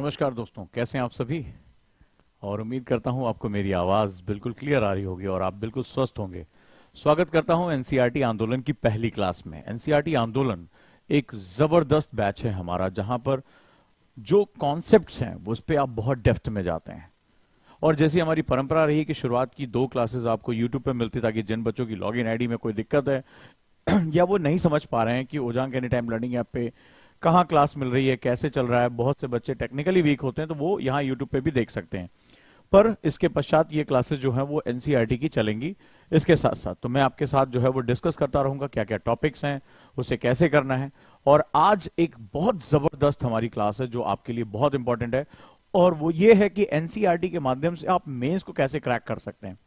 नमस्कार दोस्तों, कैसे हैं आप सभी। और उम्मीद करता हूं आपको मेरी आवाज़ बिल्कुल क्लियर आ रही होगी और आप बिल्कुल स्वस्थ होंगे। स्वागत करता हूं एनसीईआरटी आंदोलन की पहली क्लास में। एनसीईआरटी आंदोलन एक ज़बरदस्त बैच है हमारा, जहां पर जो कॉन्सेप्ट्स हैं उस पर आप बहुत डेप्थ में जाते हैं। और जैसी हमारी परंपरा रही कि शुरुआत की 2 क्लासेस आपको यूट्यूब पे मिलती, ताकि जिन बच्चों की लॉगिन आईडी में कोई दिक्कत है या वो नहीं समझ पा रहे हैं कि ओजांग एनी टाइम लर्निंग ऐप पे कहाँ क्लास मिल रही है, कैसे चल रहा है, बहुत से बच्चे टेक्निकली वीक होते हैं तो वो यहाँ यूट्यूब पे भी देख सकते हैं। पर इसके पश्चात ये क्लासेस जो हैं वो एनसीईआरटी की चलेंगी। इसके साथ साथ तो मैं आपके साथ जो है वो डिस्कस करता रहूंगा क्या क्या टॉपिक्स हैं, उसे कैसे करना है। और आज एक बहुत जबरदस्त हमारी क्लास है जो आपके लिए बहुत इंपॉर्टेंट है, और वो ये है कि एनसीईआरटी के माध्यम से आप मेंस को कैसे क्रैक कर सकते हैं।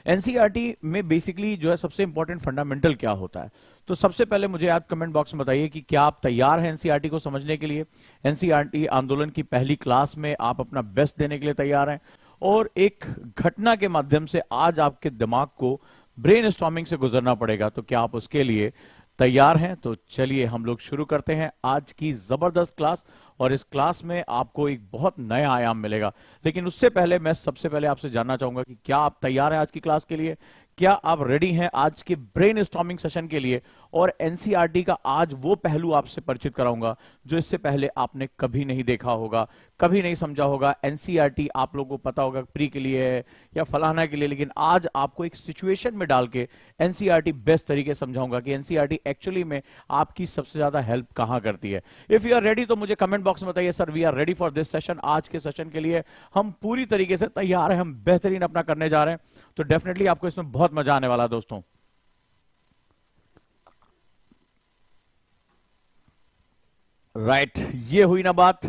एनसीईआरटी में बेसिकली जो है सबसे इंपॉर्टेंट फंडामेंटल क्या होता है। तो सबसे पहले मुझे आप कमेंट बॉक्स में बताइए कि क्या आप तैयार हैं एनसीईआरटी को समझने के लिए। एनसीईआरटी आंदोलन की पहली क्लास में आप अपना बेस्ट देने के लिए तैयार हैं, और एक घटना के माध्यम से आज आपके दिमाग को ब्रेन स्टॉर्मिंग से गुजरना पड़ेगा। तो क्या आप उसके लिए तैयार हैं? तो चलिए हम लोग शुरू करते हैं आज की जबरदस्त क्लास। और इस क्लास में आपको एक बहुत नया आयाम मिलेगा। लेकिन उससे पहले मैं सबसे पहले आपसे जानना चाहूंगा कि क्या आप तैयार हैं आज की क्लास के लिए। क्या आप रेडी हैं आज के ब्रेन स्टॉर्मिंग सेशन के लिए। और एनसीईआरटी का आज वो पहलू आपसे परिचित कराऊंगा जो इससे पहले आपने कभी नहीं देखा होगा, कभी नहीं समझा होगा। एनसीईआरटी आप लोगों को पता होगा प्री के लिए है या फलाना के लिए, लेकिन आज आपको एक सिचुएशन में डाल के एनसीईआरटी बेस्ट तरीके से समझाऊंगा कि एनसीईआरटी एक्चुअली में आपकी सबसे ज्यादा हेल्प कहां करती है। इफ यू आर रेडी तो मुझे कमेंट बॉक्स में बताइए, sir we are ready for this session. आज के सेशन के लिए हम पूरी तरीके से तैयार हैं, हम बेहतरीन अपना करने जा रहे हैं। तो डेफिनेटली आपको इसमें बहुत मजा आने वाला है दोस्तों। राइट, ये हुई ना बात।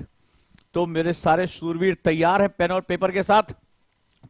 तो मेरे सारे शूरवीर तैयार हैं पेन और पेपर के साथ।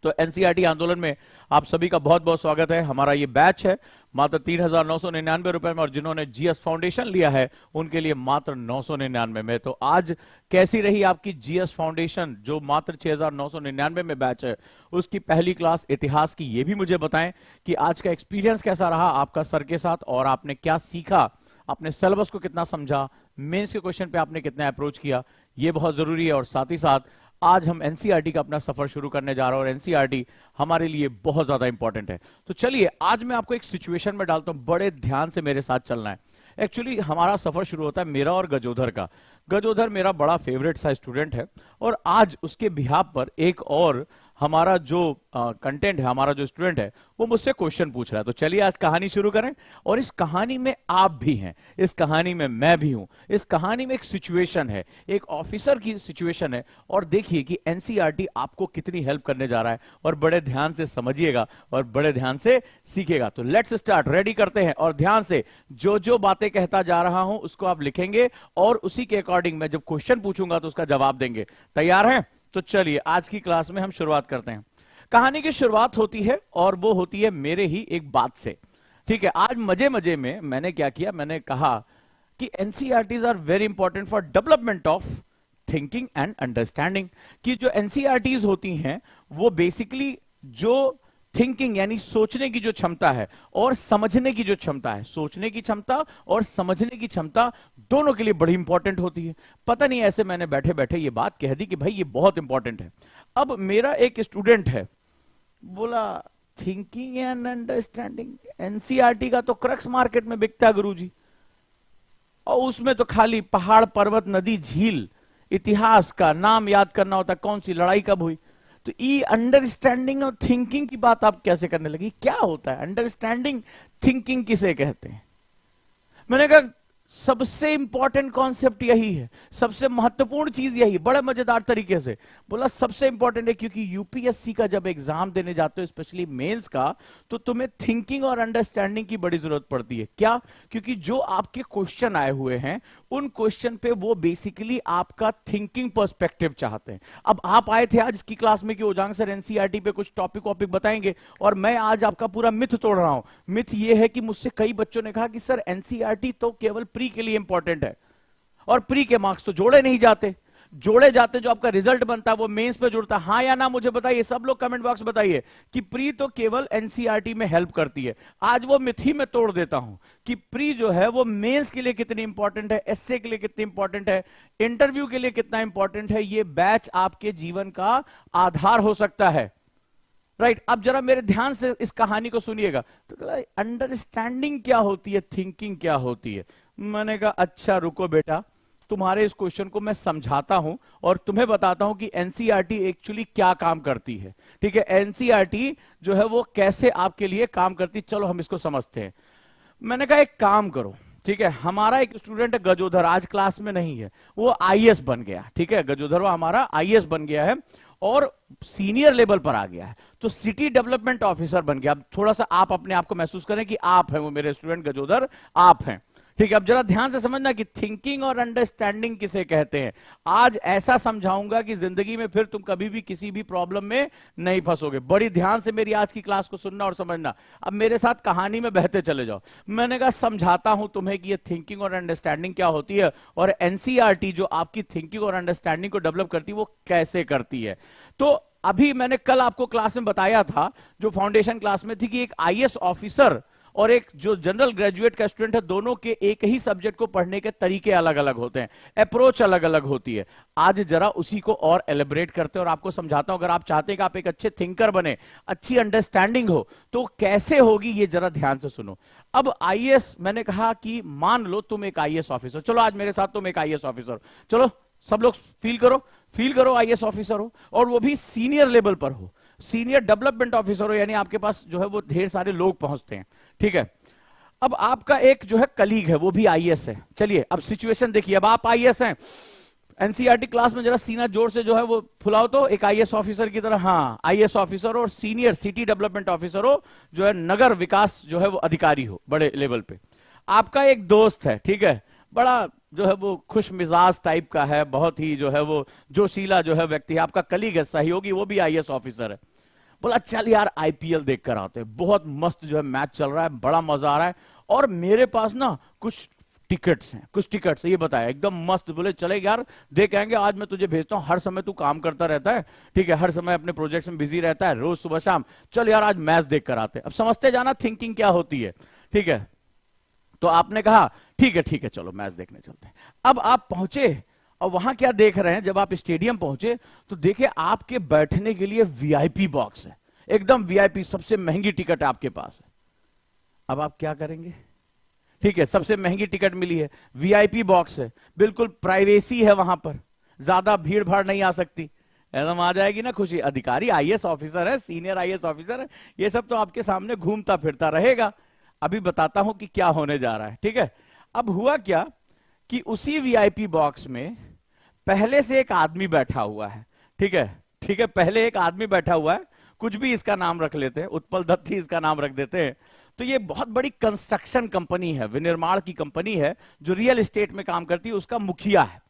तो एनसीईआरटी आंदोलन में आप सभी का बहुत बहुत स्वागत है। हमारा ये बैच है मात्र 3,999 रुपए में, और जिन्होंने जीएस फाउंडेशन लिया है उनके लिए मात्र 999 में। तो आज कैसी रही आपकी जीएस फाउंडेशन जो मात्र 6,999 में बैच है, उसकी पहली क्लास इतिहास की। ये भी मुझे बताएं कि आज का एक्सपीरियंस कैसा रहा आपका सर के साथ, और आपने क्या सीखा, आपने सिलेबस को कितना समझा, मेंस के क्वेश्चन पे आपने कितना अप्रोच किया, ये बहुत जरूरी है। और साथ ही साथ आज हम एनसीईआरटी का अपना सफर शुरू करने जा रहे हैं, और एनसीईआरटी हमारे लिए बहुत ज्यादा इंपॉर्टेंट है। तो चलिए आज मैं आपको एक सिचुएशन में डालता हूं, बड़े ध्यान से मेरे साथ चलना है। एक्चुअली हमारा सफर शुरू होता है मेरा और गजोधर का। गजोधर मेरा बड़ा फेवरेट सा स्टूडेंट है, और आज उसके बिहाफ पर एक और हमारा जो कंटेंट है, हमारा जो स्टूडेंट है वो मुझसे क्वेश्चन पूछ रहा है। तो चलिए आज कहानी शुरू करें। और इस कहानी में आप भी हैं, इस कहानी में मैं भी हूं। इस कहानी में एक सिचुएशन है, एक ऑफिसर की सिचुएशन है, और देखिए कि एनसीईआरटी आपको कितनी हेल्प करने जा रहा है। और बड़े ध्यान से समझिएगा और बड़े ध्यान से सीखिएगा। तो लेट्स स्टार्ट, रेडी करते हैं। और ध्यान से जो जो बातें कहता जा रहा हूं उसको आप लिखेंगे, और उसी के अकॉर्डिंग मैं जब क्वेश्चन पूछूंगा तो उसका जवाब देंगे। तैयार हैं? तो चलिए आज की क्लास में हम शुरुआत करते हैं। कहानी की शुरुआत होती है, और वो होती है मेरे ही एक बात से। ठीक है, आज मजे मजे में मैंने क्या किया, मैंने कहा कि NCERTs are very important for development of thinking and understanding. कि जो एनसीईआरटीज होती हैं वो बेसिकली जो थिंकिंग यानी सोचने की जो क्षमता है और समझने की जो क्षमता है, सोचने की क्षमता और समझने की क्षमता दोनों के लिए बड़ी इंपॉर्टेंट होती है। पता नहीं ऐसे मैंने बैठे बैठे ये बात कह दी कि भाई ये बहुत इंपॉर्टेंट है। अब मेरा एक स्टूडेंट है, बोला थिंकिंग एंड अंडरस्टैंडिंग एनसीईआरटी का तो क्रक्स मार्केट में बिकता है गुरुजी, और उसमें तो खाली पहाड़ पर्वत नदी झील इतिहास का नाम याद करना होता है, कौन सी लड़ाई कब हुई। तो ये अंडरस्टैंडिंग और थिंकिंग की बात आप कैसे करने लगी, क्या होता है अंडरस्टैंडिंग, थिंकिंग किसे कहते हैं। मैंने कहा सबसे इंपॉर्टेंट कॉन्सेप्ट यही है, सबसे महत्वपूर्ण चीज यही। बड़े मजेदार तरीके से बोला सबसे इंपॉर्टेंट है, क्योंकि यूपीएससी का जब एग्जाम देने जाते हो स्पेशली मेंस का, तो तुम्हें थिंकिंग और अंडरस्टैंडिंग की बड़ी जरूरत पड़ती है। क्या? क्योंकि जो आपके क्वेश्चन आए हुए हैं उन क्वेश्चन पे वो बेसिकली आपका थिंकिंग पर्सपेक्टिव चाहते हैं। अब आप आए थे आज की क्लास में कि ओजांग सर एनसीईआरटी पे कुछ टॉपिक वॉपिक बताएंगे, और मैं आज आपका पूरा मिथ तोड़ रहा हूं। मिथ ये है कि मुझसे कई बच्चों ने कहा कि सर एनसीईआरटी तो केवल प्री के लिए इंपॉर्टेंट है, और प्री के मार्क्स तो जोड़े नहीं जाते। जोड़े जाते हैं, जो आपका रिजल्ट बनता है वो मेंस पे जुड़ता है, हाँ या ना मुझे बताइए, सब लोग कमेंट बॉक्स बताइए कि प्री तो केवल एनसीईआरटी में हेल्प करती है। आज वो मिथ ही मैं तोड़ देता हूं कि प्री जो है वो मेंस के लिए कितनी इंपॉर्टेंट है, एसए के लिए कितनी इंपॉर्टेंट है, इंटरव्यू के लिए कितना इंपॉर्टेंट है। ये बैच आपके जीवन का आधार हो सकता है। राइट अब जरा मेरे ध्यान से इस कहानी को सुनिएगा। तो अंडरस्टैंडिंग क्या होती है, थिंकिंग क्या होती है। मैंने कहा अच्छा रुको बेटा, तुम्हारे इस क्वेश्चन को मैं समझाता हूं और तुम्हें बताता हूं कि एनसीईआरटी एक्चुअली क्या काम करती है। ठीक है, एनसीईआरटी जो है वो कैसे आपके लिए काम करती, चलो हम इसको समझते हैं। मैंने कहा एक काम करो, ठीक है, हमारा एक स्टूडेंट है गजोधर, आज क्लास में नहीं है, वो आईएएस बन गया। ठीक है, गजोधर वो हमारा आईएएस बन गया है और सीनियर लेवल पर आ गया है, तो सिटी डेवलपमेंट ऑफिसर बन गया। अब थोड़ा सा आप अपने आप को महसूस करें कि आप हैं वो मेरे स्टूडेंट गजोधर, आप हैं। ठीक है, अब जरा ध्यान से समझना कि थिंकिंग और अंडरस्टैंडिंग किसे कहते हैं। आज ऐसा समझाऊंगा कि जिंदगी में फिर तुम कभी भी किसी भी प्रॉब्लम में नहीं फंसोगे। बड़ी ध्यान से मेरी आज की क्लास को सुनना और समझना। अब मेरे साथ कहानी में बहते चले जाओ। मैंने कहा समझाता हूं तुम्हें कि ये थिंकिंग और अंडरस्टैंडिंग क्या होती है और एनसीईआरटी जो आपकी थिंकिंग और अंडरस्टैंडिंग को डेवलप करती है वो कैसे करती है। तो अभी मैंने कल आपको क्लास में बताया था, जो फाउंडेशन क्लास में थी, कि एक आईएएस ऑफिसर और एक जो जनरल ग्रेजुएट का स्टूडेंट है, दोनों के एक ही सब्जेक्ट को पढ़ने के तरीके अलग अलग होते हैं, अप्रोच अलग अलग होती है। आज जरा उसी को और एलिब्रेट करते हैं और आपको समझाता हूं। अगर आप चाहते हैं कि आप एक अच्छे थिंकर बने, अच्छी अंडरस्टैंडिंग हो, तो कैसे होगी ये जरा ध्यान से सुनो। अब आईएएस, मैंने कहा कि मान लो तुम एक आईएएस ऑफिसर, चलो आज मेरे साथ तुम एक आईएएस ऑफिसर, चलो सब लोग फील करो आईएएस ऑफिसर हो, और वो भी सीनियर लेवल पर हो, सीनियर डेवलपमेंट ऑफिसर हो, यानी आपके पास जो है वो ढेर सारे लोग पहुंचते हैं। ठीक है, अब आपका एक जो है कलीग है वो भी आईएएस है। चलिए अब सिचुएशन देखिए, अब आप आईएएस हैं, एनसीईआरटी क्लास में जरा सीना जोर से जो है वो फुलाओ तो, एक आईएएस ऑफिसर की तरह। हाँ, आईएएस ऑफिसर और सीनियर सिटी डेवलपमेंट ऑफिसर हो, जो है नगर विकास जो है वो अधिकारी हो बड़े लेवल पे। आपका एक दोस्त है, ठीक है, बड़ा जो है वो खुश मिजाज टाइप का है, बहुत ही जो है वो जोशीला जो है व्यक्ति है, आपका कलीग है, सहयोगी, वो भी आईएएस ऑफिसर है। बोला चल यार आईपीएल देख कर आते हैं, बहुत मस्त जो है मैच चल रहा है, बड़ा मजा आ रहा है, और मेरे पास ना कुछ टिकट्स हैं, ये बताया एकदम मस्त। बोले चले यार देख आएंगे, आज मैं तुझे भेजता हूं, हर समय तू काम करता रहता है, ठीक है, हर समय अपने प्रोजेक्ट्स में बिजी रहता है, रोज सुबह शाम, चल यार आज मैच देख कर आते हैं। अब समझते जाना थिंकिंग क्या होती है। ठीक है, तो आपने कहा ठीक है चलो मैच देखने चलते हैं। अब आप पहुंचे और वहां क्या देख रहे हैं, जब आप स्टेडियम पहुंचे तो देखे आपके बैठने के लिए वीआईपी बॉक्स है, एकदम वीआईपी, सबसे महंगी टिकट आपके पास है। अब आप क्या करेंगे। ठीक है, सबसे महंगी टिकट मिली है, वीआईपी बॉक्स है, बिल्कुल प्राइवेसी है वहां पर, ज्यादा भीड़ भाड़ नहीं आ सकती, एकदम आ जाएगी ना खुशी। अधिकारी आईएएस ऑफिसर है, सीनियर आईएएस ऑफिसर है, ये सब तो आपके सामने घूमता फिरता रहेगा। अभी बताता हूं कि क्या होने जा रहा है। ठीक है, अब हुआ क्या कि उसी वीआईपी बॉक्स में पहले से एक आदमी बैठा हुआ है। ठीक है, पहले एक आदमी बैठा हुआ है, कुछ भी इसका नाम रख लेते हैं, उत्पल दत्त ही इसका नाम रख देते हैं। तो ये बहुत बड़ी कंस्ट्रक्शन कंपनी है, विनिर्माण की कंपनी है, जो रियल एस्टेट में काम करती है, उसका मुखिया है।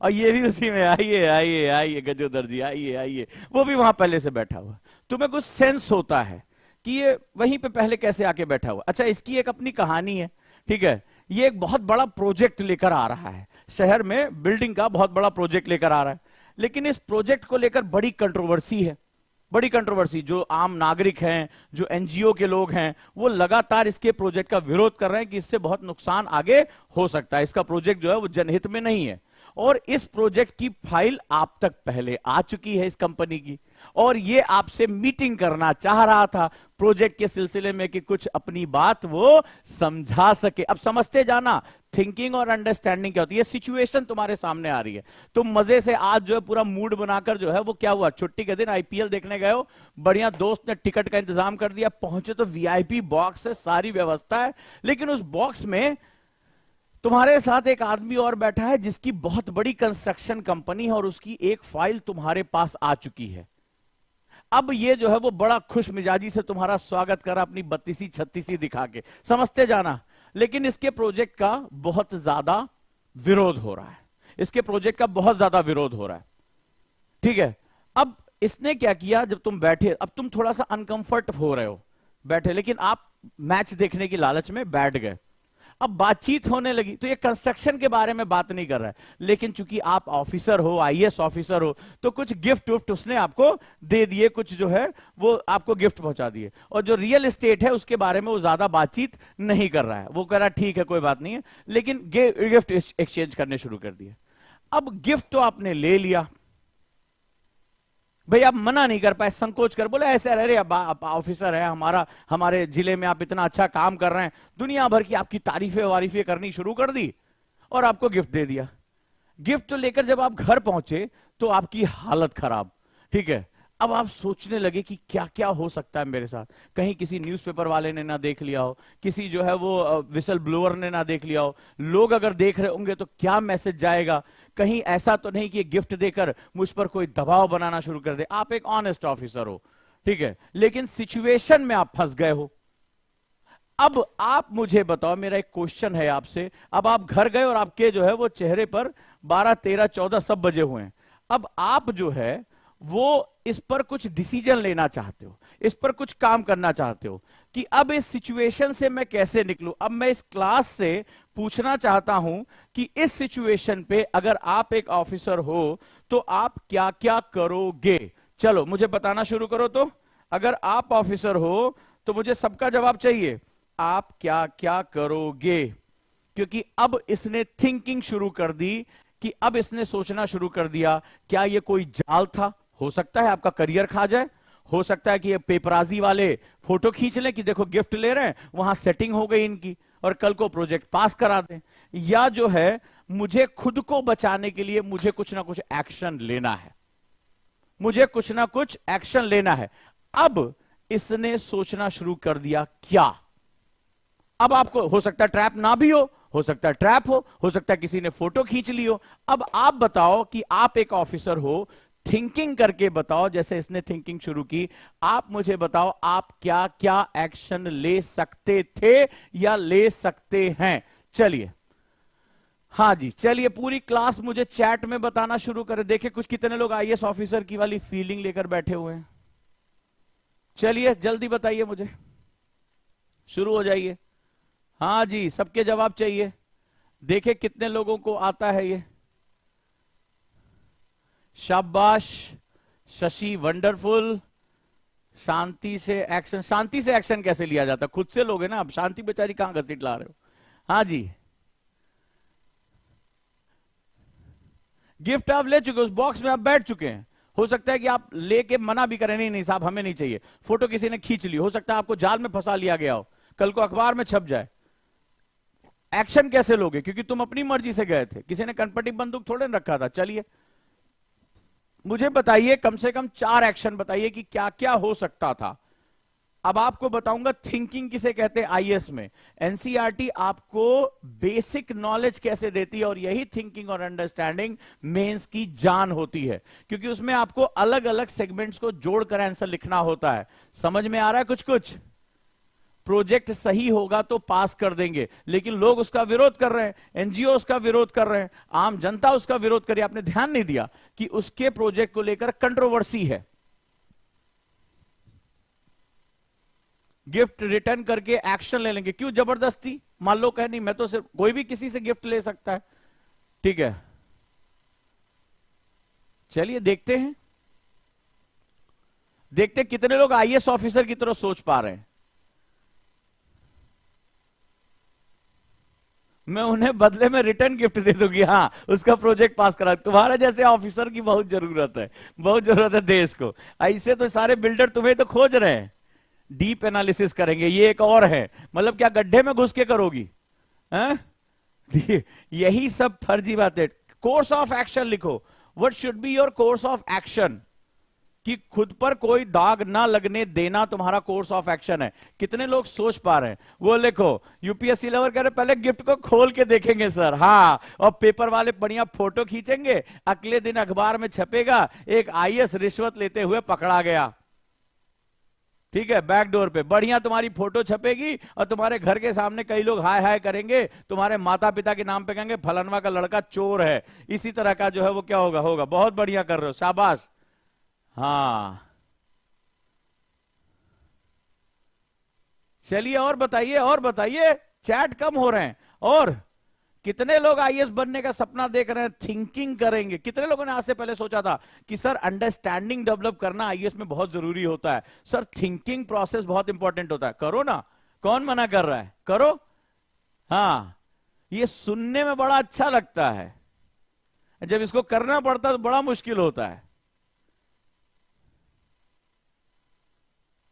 और ये भी उसी में, आइए गजोदर जी, आइए, वो भी वहां पहले से बैठा हुआ। तुम्हें कुछ सेंस होता है कि ये वहीं पे पहले कैसे आके बैठा हुआ। अच्छा, इसकी एक अपनी कहानी है। ठीक है, ये एक बहुत बड़ा प्रोजेक्ट लेकर आ रहा है, शहर में बिल्डिंग का बहुत बड़ा प्रोजेक्ट लेकर आ रहा है, लेकिन इस प्रोजेक्ट को लेकर बड़ी कंट्रोवर्सी है, बड़ी कंट्रोवर्सी। जो आम नागरिक हैं, जो एनजीओ के लोग हैं, वो लगातार इसके प्रोजेक्ट का विरोध कर रहे हैं कि इससे बहुत नुकसान आगे हो सकता है, इसका प्रोजेक्ट जो है वो जनहित में नहीं है। और इस प्रोजेक्ट की फाइल आप तक पहले आ चुकी है इस कंपनी की, और ये आपसे मीटिंग करना चाह रहा था प्रोजेक्ट के सिलसिले में कि कुछ अपनी बात वो समझा सके। अब समझते जाना थिंकिंग और अंडरस्टैंडिंग क्या होती है। सिचुएशन तुम्हारे सामने आ रही है, तुम मजे से आज जो है पूरा मूड बनाकर जो है वो क्या हुआ, छुट्टी के दिन आईपीएल देखने गए हो, बढ़िया दोस्त ने टिकट का इंतजाम कर दिया, पहुंचे तो वीआईपी बॉक्स है, सारी व्यवस्था है, लेकिन उस बॉक्स में तुम्हारे साथ एक आदमी और बैठा है जिसकी बहुत बड़ी कंस्ट्रक्शन कंपनी है और उसकी एक फाइल तुम्हारे पास आ चुकी है। अब ये जो है वो बड़ा खुश मिजाजी से तुम्हारा स्वागत कर रहा, अपनी 32 दिखा के, समझते जाना। लेकिन इसके प्रोजेक्ट का बहुत ज्यादा विरोध हो रहा है, इसके प्रोजेक्ट का बहुत ज्यादा विरोध हो रहा है। ठीक है, अब इसने क्या किया, जब तुम बैठे, अब तुम थोड़ा सा अनकंफर्ट हो रहे हो बैठे, लेकिन आप मैच देखने की लालच में बैठ गए। अब बातचीत होने लगी, तो ये कंस्ट्रक्शन के बारे में बात नहीं कर रहा है, लेकिन चूंकि आप ऑफिसर हो, आईएएस ऑफिसर हो, तो कुछ गिफ्ट विफ्ट उसने आपको दे दिए, कुछ जो है वो आपको गिफ्ट पहुंचा दिए। और जो रियल एस्टेट है उसके बारे में वो ज्यादा बातचीत नहीं कर रहा है, वो कह रहा है ठीक है कोई बात नहीं है, लेकिन गिफ्ट एक्सचेंज करने शुरू कर दिए। अब गिफ्ट तो आपने ले लिया, भाई आप मना नहीं कर पाए, संकोच कर बोले ऐसे, अरे आप ऑफिसर है हमारा, हमारे जिले में आप इतना अच्छा काम कर रहे हैं, दुनिया भर की आपकी तारीफें वारीफें करनी शुरू कर दी और आपको गिफ्ट दे दिया। गिफ्ट तो लेकर जब आप घर पहुंचे तो आपकी हालत खराब, ठीक है। अब आप सोचने लगे कि क्या क्या हो सकता है मेरे साथ, कहीं किसी न्यूज़पेपर वाले ने ना देख लिया हो, किसी जो है वो विसल ब्लोअर ने ना देख लिया हो, लोग अगर देख रहे होंगे तो क्या मैसेज जाएगा, कहीं ऐसा तो नहीं कि गिफ्ट देकर मुझ पर कोई दबाव बनाना शुरू कर दे। आप एक ऑनेस्ट ऑफिसर हो, ठीक है, लेकिन सिचुएशन में आप फंस गए हो। अब आप मुझे बताओ, मेरा एक क्वेश्चन है आपसे, अब आप घर गए और आपके जो है वो चेहरे पर 12, 13, 14 सब बजे हुए हैं। अब आप जो है वो इस पर कुछ डिसीजन लेना चाहते हो, इस पर कुछ काम करना चाहते हो कि अब इस सिचुएशन से मैं कैसे निकलूं। अब मैं इस क्लास से पूछना चाहता हूं कि इस सिचुएशन पे अगर आप एक ऑफिसर हो तो आप क्या क्या करोगे। चलो मुझे बताना शुरू करो। तो अगर आप ऑफिसर हो तो मुझे सबका जवाब चाहिए, आप क्या क्या करोगे। क्योंकि अब इसने थिंकिंग शुरू कर दी कि अब इसने सोचना शुरू कर दिया, क्या ये कोई जाल था, हो सकता है आपका करियर खा जाए, हो सकता है कि ये पेपराजी वाले फोटो खींच लें कि देखो गिफ्ट ले रहे हैं, वहां सेटिंग हो गई इनकी और कल को प्रोजेक्ट पास करा दें, या जो है मुझे खुद को बचाने के लिए मुझे कुछ ना कुछ एक्शन लेना है, मुझे कुछ ना कुछ एक्शन लेना है। अब इसने सोचना शुरू कर दिया क्या। अब आपको हो सकता है ट्रैप ना भी हो सकता है ट्रैप हो सकता है किसी ने फोटो खींच ली हो। अब आप बताओ कि आप एक ऑफिसर हो, थिंकिंग करके बताओ, जैसे इसने थिंकिंग शुरू की, आप मुझे बताओ आप क्या क्या एक्शन ले सकते थे या ले सकते हैं। चलिए, हाँ जी, चलिए पूरी क्लास मुझे चैट में बताना शुरू करें, देखिए कुछ कितने लोग आईएएस ऑफिसर की वाली फीलिंग लेकर बैठे हुए हैं। चलिए जल्दी बताइए मुझे, शुरू हो जाइए। हाँ जी, सबके जवाब चाहिए, देखे कितने लोगों को आता है ये। शाबाश शशि, वंडरफुल। शांति से एक्शन, शांति से एक्शन कैसे लिया जाता, खुद से लोगे ना, अब शांति बेचारी कहां घसीट ला रहे हो। हाँ जी, गिफ्ट आप ले चुके, उस बॉक्स में आप बैठ चुके हैं। हो सकता है कि आप लेके मना भी करें, नहीं नहीं साहब हमें नहीं चाहिए, फोटो किसी ने खींच ली, हो सकता है आपको जाल में फंसा लिया गया हो, कल को अखबार में छप जाए। एक्शन कैसे लोगे, क्योंकि तुम अपनी मर्जी से गए थे, किसी ने कनपटी बंदूक थोड़े रखा था। चलिए मुझे बताइए, कम से कम 4 एक्शन बताइए कि क्या क्या हो सकता था। अब आपको बताऊंगा थिंकिंग किसे कहते हैं आईएएस में। एनसीईआरटी आपको बेसिक नॉलेज कैसे देती है, और यही थिंकिंग और अंडरस्टैंडिंग मेंस की जान होती है, क्योंकि उसमें आपको अलग अलग सेगमेंट्स को जोड़कर आंसर लिखना होता है। समझ में आ रहा है कुछ कुछ। प्रोजेक्ट सही होगा तो पास कर देंगे, लेकिन लोग उसका विरोध कर रहे हैं, एनजीओ उसका विरोध कर रहे हैं, आम जनता उसका विरोध कर रही है। आपने ध्यान नहीं दिया कि उसके प्रोजेक्ट को लेकर कंट्रोवर्सी है। गिफ्ट रिटर्न करके एक्शन ले लेंगे, क्यों जबरदस्ती। मान लो कहे नहीं मैं तो सिर्फ, कोई भी किसी से गिफ्ट ले सकता है, ठीक है। चलिए देखते हैं, देखते कितने लोग आईएएस ऑफिसर की तरह सोच पा रहे हैं। मैं उन्हें बदले में रिटर्न गिफ्ट दे दूंगी, हाँ उसका प्रोजेक्ट पास करा। तुम्हारे जैसे ऑफिसर की बहुत जरूरत है, बहुत जरूरत है देश को। ऐसे तो सारे बिल्डर तुम्हें तो खोज रहे हैं, डीप एनालिसिस करेंगे। ये एक और है, मतलब क्या गड्ढे में घुस के करोगी, हैं? यही सब फर्जी बात है। कोर्स ऑफ एक्शन लिखो, what should be your course of action, कि खुद पर कोई दाग ना लगने देना तुम्हारा कोर्स ऑफ एक्शन है। कितने लोग सोच पा रहे हैं वो लिखो। यूपीएससी लेवल कह रहे पहले गिफ्ट को खोल के देखेंगे सर, हाँ, और पेपर वाले बढ़िया फोटो खींचेंगे, अगले दिन अखबार में छपेगा एक आईएएस रिश्वत लेते हुए पकड़ा गया, ठीक है, बैकडोर पे बढ़िया तुम्हारी फोटो छपेगी और तुम्हारे घर के सामने कई लोग हाय हाय करेंगे, तुम्हारे माता पिता के नाम पे कहेंगे फलानवा का लड़का चोर है। इसी तरह का जो है वो क्या होगा, होगा। बहुत बढ़िया कर रहे हो, शाबाश। हाँ चलिए और बताइए, और बताइए, चैट कम हो रहे हैं। और कितने लोग आईएएस बनने का सपना देख रहे हैं, थिंकिंग करेंगे? कितने लोगों ने आज से पहले सोचा था कि सर अंडरस्टैंडिंग डेवलप करना आईएएस में बहुत जरूरी होता है, सर थिंकिंग प्रोसेस बहुत इंपॉर्टेंट होता है? करो ना, कौन मना कर रहा है? करो। हाँ, ये सुनने में बड़ा अच्छा लगता है, जब इसको करना पड़ता है तो बड़ा मुश्किल होता है।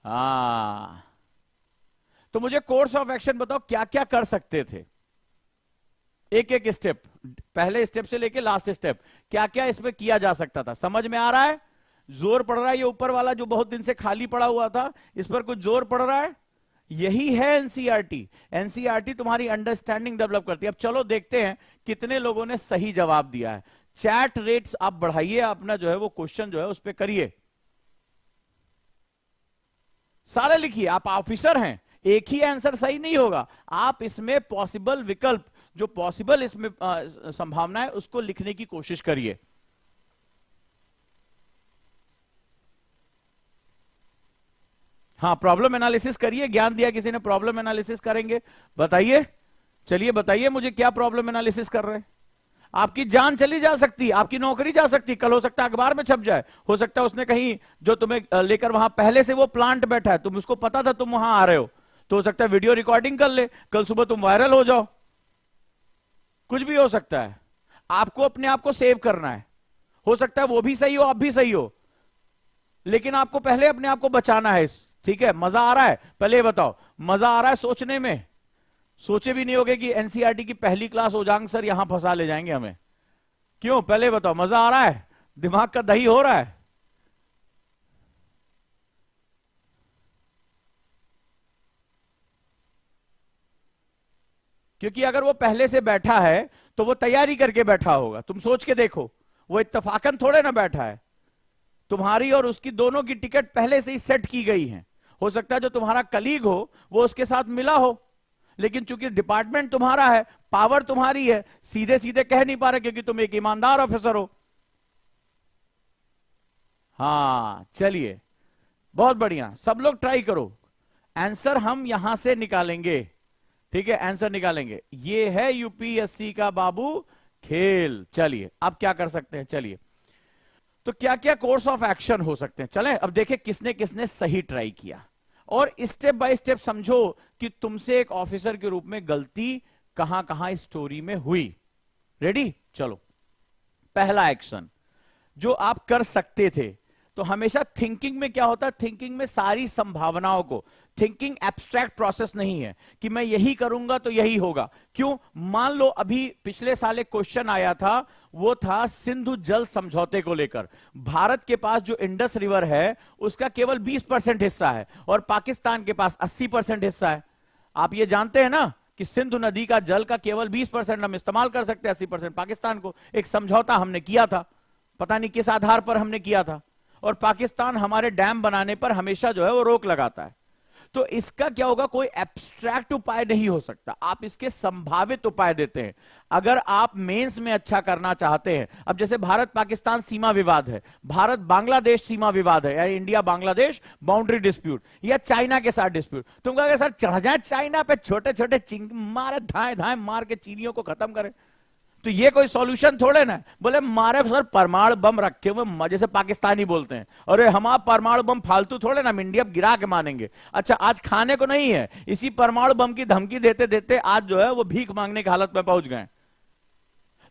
हाँ, तो मुझे कोर्स ऑफ एक्शन बताओ, क्या क्या कर सकते थे? एक एक स्टेप, पहले स्टेप से लेके लास्ट स्टेप, क्या क्या इसमें किया जा सकता था? समझ में आ रहा है? जोर पड़ रहा है? ये ऊपर वाला जो बहुत दिन से खाली पड़ा हुआ था, इस पर कुछ जोर पड़ रहा है? यही है एनसीईआरटी। एनसीईआरटी तुम्हारी अंडरस्टैंडिंग डेवलप करती है। अब चलो देखते हैं कितने लोगों ने सही जवाब दिया है। चैट रेट्स आप बढ़ाइए, अपना जो है वो क्वेश्चन जो है उस पर करिए, सारे लिखिए। आप ऑफिसर हैं, एक ही आंसर सही नहीं होगा, आप इसमें पॉसिबल विकल्प, जो पॉसिबल इसमें संभावना है, उसको लिखने की कोशिश करिए। हाँ, प्रॉब्लम एनालिसिस करिए। ज्ञान दिया किसी ने, प्रॉब्लम एनालिसिस करेंगे? बताइए, चलिए बताइए मुझे, क्या प्रॉब्लम एनालिसिस कर रहे हैं? आपकी जान चली जा सकती है, आपकी नौकरी जा सकती है, कल हो सकता है अखबार में छप जाए, हो सकता है उसने कहीं जो तुम्हें लेकर वहां पहले से वो प्लांट बैठा है, तुम उसको पता था तुम वहां आ रहे हो, तो हो सकता है वीडियो रिकॉर्डिंग कर ले, कल सुबह तुम वायरल हो जाओ, कुछ भी हो सकता है। आपको अपने आप को सेव करना है, हो सकता है वो भी सही हो, आप भी सही हो, लेकिन आपको पहले अपने आप को बचाना है। ठीक है, मजा आ रहा है? पहले बताओ, मजा आ रहा है सोचने में? सोचे भी नहीं होगे कि एनसीईआरटी की पहली क्लास ओजांग सर यहां फंसा ले जाएंगे हमें। क्यों? पहले बताओ, मजा आ रहा है? दिमाग का दही हो रहा है? क्योंकि अगर वो पहले से बैठा है तो वो तैयारी करके बैठा होगा। तुम सोच के देखो, वो इत्तफाकन थोड़े ना बैठा है, तुम्हारी और उसकी दोनों की टिकट पहले से ही सेट की गई है। हो सकता है जो तुम्हारा कलीग हो वो उसके साथ मिला हो, लेकिन चूंकि डिपार्टमेंट तुम्हारा है, पावर तुम्हारी है, सीधे सीधे कह नहीं पा रहे क्योंकि तुम एक ईमानदार ऑफिसर हो। हाँ चलिए, बहुत बढ़िया, सब लोग ट्राई करो। आंसर हम यहां से निकालेंगे, ठीक है, आंसर निकालेंगे। ये है यूपीएससी का बाबू खेल। चलिए अब क्या कर सकते हैं, चलिए तो क्या क्या कोर्स ऑफ एक्शन हो सकते हैं, चलें अब देखें किसने किसने सही ट्राई किया, और स्टेप बाय स्टेप समझो कि तुमसे एक ऑफिसर के रूप में गलती कहां कहां इस स्टोरी में हुई। रेडी? चलो, पहला एक्शन जो आप कर सकते थे, तो हमेशा थिंकिंग में क्या होता है, थिंकिंग में सारी संभावनाओं को, थिंकिंग एब्स्ट्रैक्ट प्रोसेस नहीं है कि मैं यही करूंगा तो यही होगा। क्यों? मान लो अभी पिछले साल एक क्वेश्चन आया था, वो था सिंधु जल समझौते को लेकर। भारत के पास जो इंडस रिवर है उसका केवल 20% हिस्सा है और पाकिस्तान के पास 80% हिस्सा है। आप ये जानते हैं ना कि सिंधु नदी का जल का केवल 20% हम इस्तेमाल कर सकते हैं, 80% पाकिस्तान को। एक समझौता हमने किया था, पता नहीं किस आधार पर हमने किया था, और पाकिस्तान हमारे डैम बनाने पर हमेशा जो है वो रोक लगाता है। तो इसका क्या होगा, कोई एब्स्ट्रैक्ट उपाय नहीं हो सकता, आप इसके संभावित उपाय देते हैं। अगर आप मेंस में अच्छा करना चाहते हैं, अब जैसे भारत पाकिस्तान सीमा विवाद है, भारत बांग्लादेश सीमा विवाद है, या इंडिया बांग्लादेश बाउंड्री डिस्प्यूट, या चाइना के साथ डिस्प्यूट, तुम कहोगे सर चढ़ जाए चाइना पे, छोटे छोटे चिंग मारे, धाए धाए मार के चीनियों को खत्म करें, तो ये कोई सॉल्यूशन थोड़े ना। बोले मारे सर परमाणु बम रखे हुए, जैसे पाकिस्तानी बोलते हैं, अरे हम आप परमाणु बम फालतू थोड़े ना, इंडिया गिरा के मानेंगे। अच्छा आज खाने को नहीं है, इसी परमाणु बम की धमकी देते देते आज जो है वो भीख मांगने की हालत में पहुंच गए।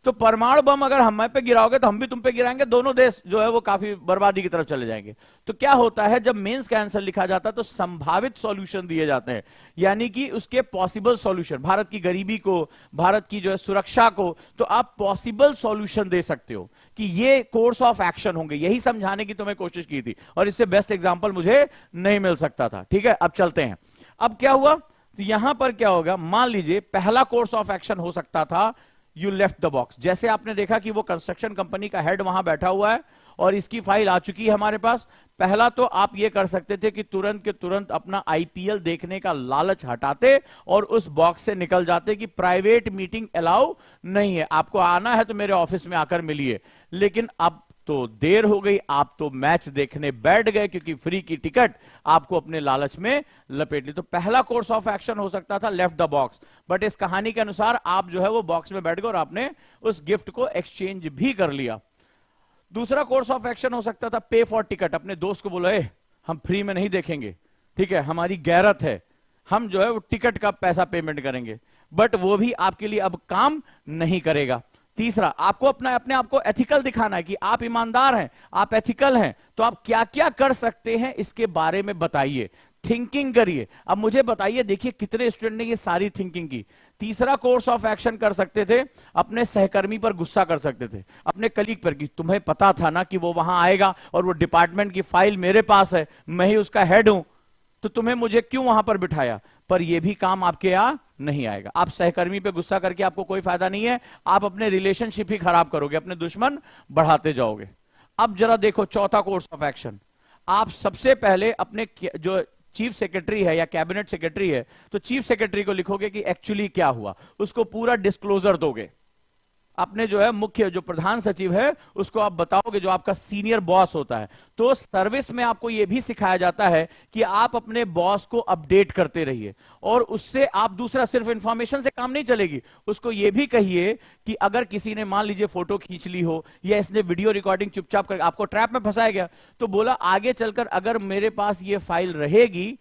तो परमाणु बम अगर हम पे गिराओगे तो हम भी तुम पे गिराएंगे, दोनों देश जो है वो काफी बर्बादी की तरफ चले जाएंगे। तो क्या होता है, जब मेंस का आंसर लिखा जाता है तो संभावित सॉल्यूशन दिए जाते हैं, यानी कि उसके पॉसिबल सॉल्यूशन, भारत की गरीबी को, भारत की जो है सुरक्षा को, तो आप पॉसिबल सॉल्यूशन दे सकते हो कि ये कोर्स ऑफ एक्शन होंगे। यही समझाने की तुम्हें कोशिश की थी, और इससे बेस्ट एग्जाम्पल मुझे नहीं मिल सकता था। ठीक है, अब चलते हैं। अब क्या हुआ, तो यहां पर क्या होगा, मान लीजिए पहला कोर्स ऑफ एक्शन हो सकता था यू लेफ्ट द बॉक्स। जैसे आपने देखा कि वो कंस्ट्रक्शन कंपनी का हेड वहां बैठा हुआ है और इसकी फाइल आ चुकी है हमारे पास। पहला तो आप ये कर सकते थे कि तुरंत के तुरंत अपना आईपीएल देखने का लालच हटाते और उस बॉक्स से निकल जाते कि प्राइवेट मीटिंग अलाउ नहीं है, आपको आना है तो मेरे ऑफिस में आकर मिलिए। लेकिन अब तो देर हो गई, आप तो मैच देखने बैठ गए क्योंकि फ्री की टिकट आपको अपने लालच में लपेट ली। तो पहला कोर्स ऑफ एक्शन हो सकता था लेफ्ट द बॉक्स, बट इस कहानी के अनुसार आप जो है वो बॉक्स में बैठ गए और आपने उस गिफ्ट को एक्सचेंज भी कर लिया। दूसरा कोर्स ऑफ एक्शन हो सकता था पे फॉर टिकट, अपने दोस्त को बोलो हम फ्री में नहीं देखेंगे, ठीक है, हमारी गैरत है, हम जो है वो टिकट का पैसा पेमेंट करेंगे, बट वो भी आपके लिए अब काम नहीं करेगा। तीसरा, आपको अपने आप को एथिकल दिखाना है कि आप ईमानदार हैं, आप एथिकल हैं, तो आप क्या क्या कर सकते हैं इसके बारे में बताइए, थिंकिंग करिए। अब मुझे बताइए, देखिए कितने स्टूडेंट ने ये सारी थिंकिंग की। तीसरा कोर्स ऑफ एक्शन कर सकते थे, अपने सहकर्मी पर गुस्सा कर सकते थे, अपने कलीग पर, कि तुम्हें पता था ना कि वो वहां आएगा और वो डिपार्टमेंट की फाइल मेरे पास है, मैं ही उसका हेड हूं, तो तुम्हें मुझे क्यों वहां पर बिठाया। पर यह भी काम आपके यहां नहीं आएगा। आप सहकर्मी पे गुस्सा करके आपको कोई फायदा नहीं है, आप अपने रिलेशनशिप ही खराब करोगे, अपने दुश्मन बढ़ाते जाओगे। अब जरा देखो चौथा कोर्स ऑफ एक्शन, आप सबसे पहले अपने जो चीफ सेक्रेटरी है या कैबिनेट सेक्रेटरी है, तो चीफ सेक्रेटरी को लिखोगे कि एक्चुअली क्या हुआ, उसको पूरा डिस्क्लोजर दोगे। अपने जो है मुख्य जो प्रधान सचिव है उसको आप बताओगे, जो आपका सीनियर बॉस होता है। तो सर्विस में आपको यह भी सिखाया जाता है कि आप अपने बॉस को अपडेट करते रहिए, और उससे आप दूसरा, सिर्फ इंफॉर्मेशन से काम नहीं चलेगी, उसको यह भी कहिए कि अगर किसी ने मान लीजिए फोटो खींच ली हो या इसने वीडियो रिकॉर्डिंग चुपचाप कर आपको ट्रैप में फंसाया गया, तो बोला आगे चलकर अगर मेरे पास ये फाइल रहेगी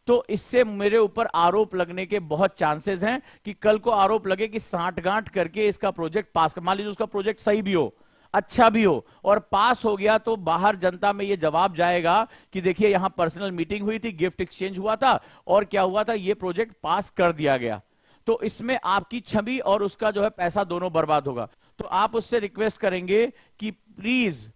तो इससे मेरे ऊपर आरोप लगने के बहुत चांसेस हैं, कि कल को आरोप लगे कि सांठगांठ करके इसका प्रोजेक्ट पास कर, मान लीजिए उसका प्रोजेक्ट सही भी हो, अच्छा भी हो और पास हो गया, तो बाहर जनता में यह जवाब जाएगा कि देखिए यहां पर्सनल मीटिंग हुई थी, गिफ्ट एक्सचेंज हुआ था और क्या हुआ था, यह प्रोजेक्ट पास कर दिया गया। तो इसमें आपकी छवि और उसका जो है पैसा दोनों बर्बाद होगा। तो आप उससे रिक्वेस्ट करेंगे कि please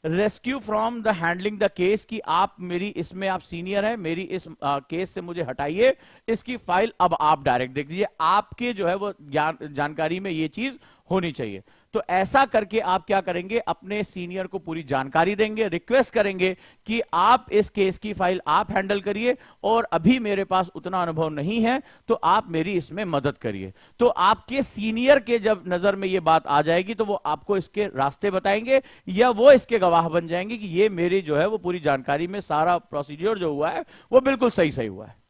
rescue from the handling the case, कि आप मेरी इसमें, आप सीनियर हैं, मेरी इस केस से मुझे हटाइए, इसकी फाइल अब आप डायरेक्ट देख लीजिए, आपके जो है वो जानकारी में ये चीज होनी चाहिए। तो ऐसा करके आप क्या करेंगे, अपने सीनियर को पूरी जानकारी देंगे, रिक्वेस्ट करेंगे कि आप इस केस की फाइल आप हैंडल करिए और अभी मेरे पास उतना अनुभव नहीं है, तो आप मेरी इसमें मदद करिए। तो आपके सीनियर के जब नजर में ये बात आ जाएगी तो वो आपको इसके रास्ते बताएंगे या वो इसके गवाह बन जाएंगे कि ये मेरी जो है वो पूरी जानकारी में सारा प्रोसीजर जो हुआ है वो बिल्कुल सही सही हुआ है।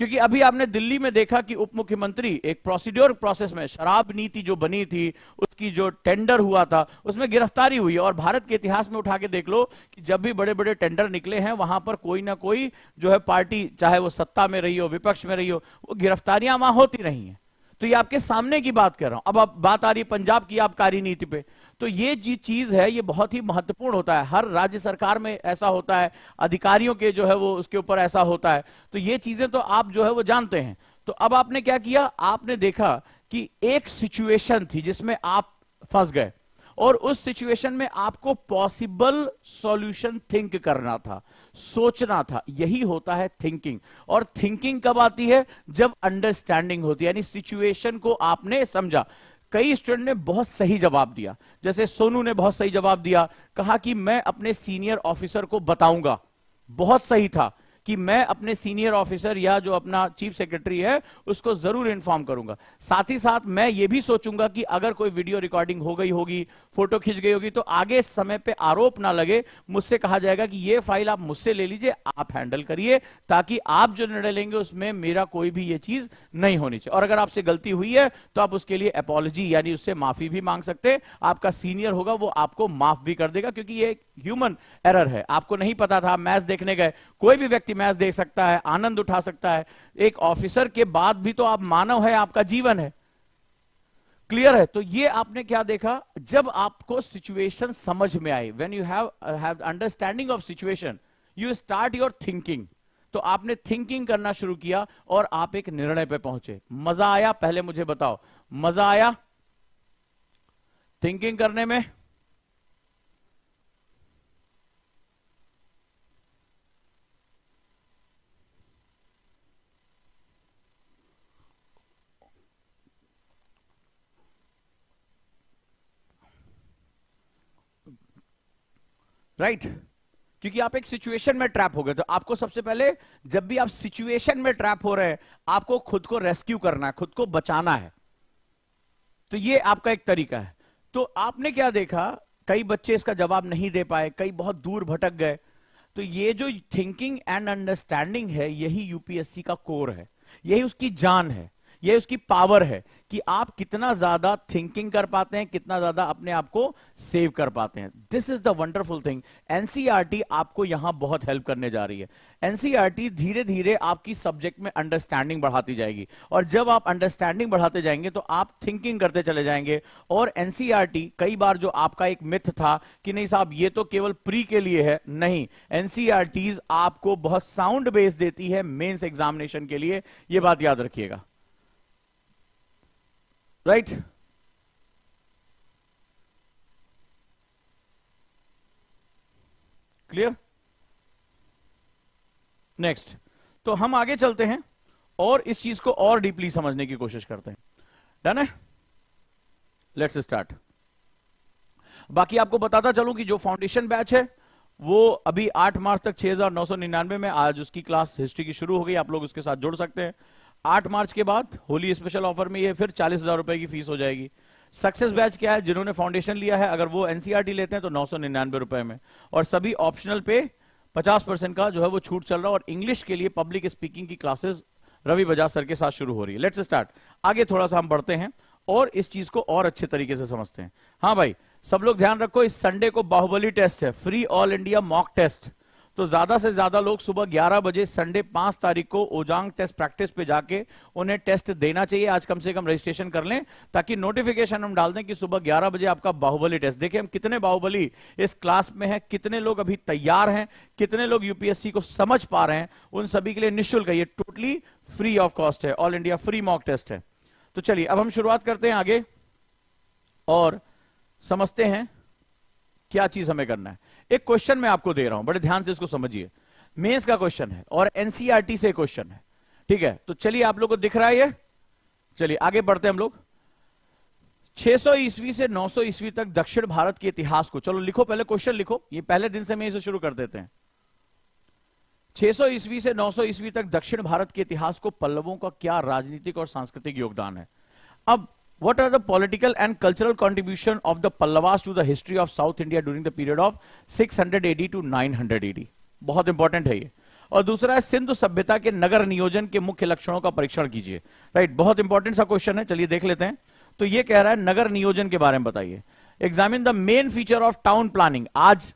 क्योंकि अभी आपने दिल्ली में देखा कि उप मुख्यमंत्री एक प्रोसीड्योर प्रोसेस में, शराब नीति जो बनी थी उसकी जो टेंडर हुआ था उसमें गिरफ्तारी हुई, और भारत के इतिहास में उठा के देख लो कि जब भी बड़े बड़े टेंडर निकले हैं वहां पर कोई ना कोई जो है पार्टी, चाहे वो सत्ता में रही हो विपक्ष में रही हो, वो गिरफ्तारियां वहां होती रही हैं। तो ये आपके सामने की बात कर रहा हूं। अब बात आ रही है पंजाब की आबकारी नीति पे, तो ये जी चीज है ये बहुत ही महत्वपूर्ण होता है, हर राज्य सरकार में ऐसा होता है, अधिकारियों के जो है वो उसके ऊपर ऐसा होता है, तो ये चीजें तो आप जो है वो जानते हैं। तो अब आपने क्या किया, आपने देखा कि एक सिचुएशन थी जिसमें आप फंस गए और उस सिचुएशन में आपको पॉसिबल सॉल्यूशन थिंक करना था, सोचना था। यही होता है थिंकिंग। और थिंकिंग कब आती है, जब अंडरस्टैंडिंग होती है, यानी सिचुएशन को आपने समझा। कई स्टूडेंट ने बहुत सही जवाब दिया, जैसे सोनू ने बहुत सही जवाब दिया, कहा कि मैं अपने सीनियर ऑफिसर को बताऊंगा। बहुत सही था कि मैं अपने सीनियर ऑफिसर या जो अपना चीफ सेक्रेटरी है उसको जरूर इन्फॉर्म करूंगा। साथ ही साथ मैं ये भी सोचूंगा कि अगर कोई वीडियो रिकॉर्डिंग हो गई होगी, फोटो खिंच गई होगी, तो आगे समय पे आरोप ना लगे, मुझसे कहा जाएगा कि ये फाइल आप मुझसे ले लीजिए, आप हैंडल करिए, ताकि आप जो निर्णय लेंगे उसमें मेरा कोई भी ये चीज नहीं होनी चाहिए। और अगर आपसे गलती हुई है तो आप उसके लिए अपॉलॉजी यानी उससे माफी भी मांग सकते हैं। आपका सीनियर होगा वो आपको माफ भी कर देगा, क्योंकि ये ह्यूमन एरर है। आपको नहीं पता था, मैच देखने गए, कोई भी व्यक्ति मैच देख सकता है, आनंद उठा सकता है। एक ऑफिसर के बाद भी तो आप मानव है, आपका जीवन है। क्लियर है? तो ये आपने क्या देखा, जब आपको सिचुएशन समझ में आई, when you have understanding of situation, you start your thinking. तो आपने थिंकिंग करना शुरू किया और आप एक निर्णय पे पहुंचे। मजा आया? पहले मुझे बताओ, मजा आया थिंकिंग करने में? राइट क्योंकि आप एक सिचुएशन में ट्रैप हो गए। तो आपको सबसे पहले, जब भी आप सिचुएशन में ट्रैप हो रहे हैं, आपको खुद को रेस्क्यू करना है, खुद को बचाना है। तो ये आपका एक तरीका है। तो आपने क्या देखा कई बच्चे इसका जवाब नहीं दे पाए, कई बहुत दूर भटक गए। तो ये जो थिंकिंग एंड अंडरस्टैंडिंग है, यही यूपीएससी का कोर है, यही उसकी जान है, यही उसकी पावर है कि आप कितना ज्यादा थिंकिंग कर पाते हैं, कितना ज्यादा अपने आप को सेव कर पाते हैं। This is the wonderful thing. NCERT आपको यहां बहुत हेल्प करने जा रही है। एनसीईआरटी धीरे धीरे आपकी सब्जेक्ट में अंडरस्टैंडिंग बढ़ाती जाएगी, और जब आप अंडरस्टैंडिंग बढ़ाते जाएंगे तो आप थिंकिंग करते चले जाएंगे। और एनसीईआरटी, कई बार जो आपका एक मिथ था कि नहीं साहब ये तो केवल प्री के लिए है, नहीं, एनसीईआरटीज आपको बहुत साउंड बेस देती है मेंस एग्जामिनेशन के लिए, ये बात याद रखिएगा। Right clear? नेक्स्ट, तो हम आगे चलते हैं और इस चीज को और डीपली समझने की कोशिश करते हैं। डन है? Let's start. बाकी आपको बताता चलूं कि जो फाउंडेशन बैच है वो अभी 8 मार्च तक 6,999 में, आज उसकी क्लास हिस्ट्री की शुरू हो गई, आप लोग उसके साथ जुड़ सकते हैं। 8 मार्च के बाद होली स्पेशल ऑफर में ये फिर 40,000 रुपए की फीस हो जाएगी। सक्सेस बैच क्या है? जिन्होंने फाउंडेशन लिया है, अगर वो एनसीईआरटी लेते हैं तो 999 रुपए में, और सभी ऑप्शनल पे 50% का जो है वो छूट चल रहा है। और इंग्लिश के लिए पब्लिक स्पीकिंग की क्लासेस रवि बजाज सर के साथ शुरू हो रही है। Let's start. आगे थोड़ा सा हम बढ़ते हैं और इस चीज को और अच्छे तरीके से समझते हैं। हाँ भाई, सब लोग ध्यान रखो, इस संडे को बाहुबली टेस्ट है, free all India mock test. तो ज्यादा से ज्यादा लोग सुबह 11 बजे संडे 5 तारीख को ओजांग टेस्ट प्रैक्टिस पे जाके उन्हें टेस्ट देना चाहिए। आज कम से कम रजिस्ट्रेशन कर लें, ताकि नोटिफिकेशन हम डाल दें कि सुबह 11 बजे आपका बाहुबली टेस्ट। देखिए हम कितने बाहुबली इस क्लास में हैं, कितने लोग अभी तैयार हैं, कितने लोग यूपीएससी को समझ पा रहे हैं, उन सभी के लिए निःशुल्क है, ये टोटली फ्री ऑफ कॉस्ट है, all India free mock test है। तो चलिए अब हम शुरुआत करते हैं आगे और समझते हैं क्या चीज हमें करना है। एक क्वेश्चन मैं आपको दे रहा हूं, बड़े ध्यान से इसको समझिए। मेंस का क्वेश्चन है और एनसीईआरटी से क्वेश्चन है, ठीक है? तो चलिए, आप लोगों को दिख रहा है ये? चलिए आगे बढ़ते हैं हम लोग। 600 ईस्वी से 900 ईस्वी तक दक्षिण भारत के इतिहास को, चलो लिखो, पहले क्वेश्चन लिखो, ये पहले दिन से मैं इसे शुरू कर देते हैं। 600 ईस्वी से 900 ईस्वी तक दक्षिण भारत के इतिहास को पल्लवों का क्या राजनीतिक और सांस्कृतिक योगदान है? अब what are the political and cultural contribution of the Pallavas to the history of South India during the period of 600 AD to 900 AD? बहुत इंपॉर्टेंट है ये। और दूसरा है, सिंधु सभ्यता के नगर नियोजन के मुख्य लक्षणों का परीक्षण कीजिए। राइट, बहुत इंपॉर्टेंट सा क्वेश्चन है, चलिए देख लेते हैं। तो ये कह रहा है नगर नियोजन के बारे में बताइए। Examine the main feature of town planning. आज